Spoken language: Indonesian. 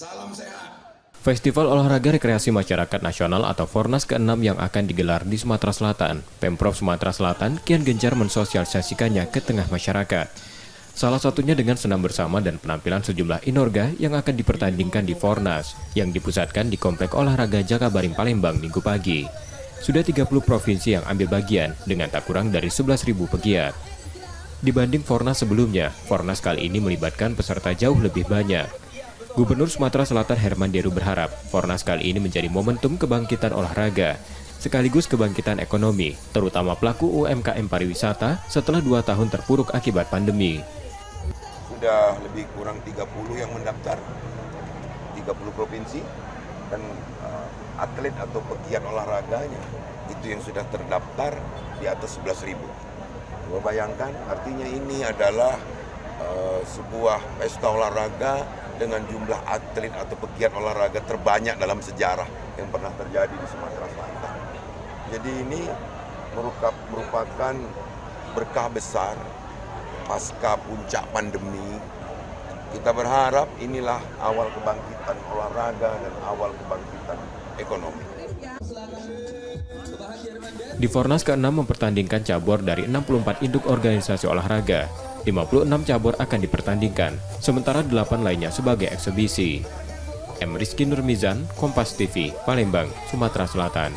Salam sehat. Festival Olahraga Rekreasi Masyarakat Nasional atau Fornas ke-6 yang akan digelar di Sumatera Selatan, Pemprov Sumatera Selatan kian gencar mensosialisasikannya ke tengah masyarakat. Salah satunya dengan senam bersama dan penampilan sejumlah inorga yang akan dipertandingkan di Fornas, yang dipusatkan di Komplek Olahraga Jakabaring Palembang Minggu pagi. Sudah 30 provinsi yang ambil bagian dengan tak kurang dari 11.000 pegiat. Dibanding Fornas sebelumnya, Fornas kali ini melibatkan peserta jauh lebih banyak. Gubernur Sumatera Selatan Herman Deru berharap Fornas kali ini menjadi momentum kebangkitan olahraga, sekaligus kebangkitan ekonomi, terutama pelaku UMKM pariwisata setelah 2 tahun terpuruk akibat pandemi. Sudah lebih kurang 30 yang mendaftar, 30 provinsi, dan atlet atau pegiat olahraganya itu yang sudah terdaftar di atas 11.000. Bayangkan, artinya ini adalah sebuah pesta olahraga dengan jumlah atlet atau pegiat olahraga terbanyak dalam sejarah yang pernah terjadi di Sumatera Selatan. Jadi ini merupakan berkah besar pasca puncak pandemi. Kita berharap inilah awal kebangkitan olahraga dan awal kebangkitan ekonomi. Di Fornas ke-6 mempertandingkan cabur dari 64 induk organisasi olahraga. 56 cabur akan dipertandingkan, sementara 8 lainnya sebagai eksebisi. M. Rizky Nurmizan, Kompas TV, Palembang, Sumatera Selatan.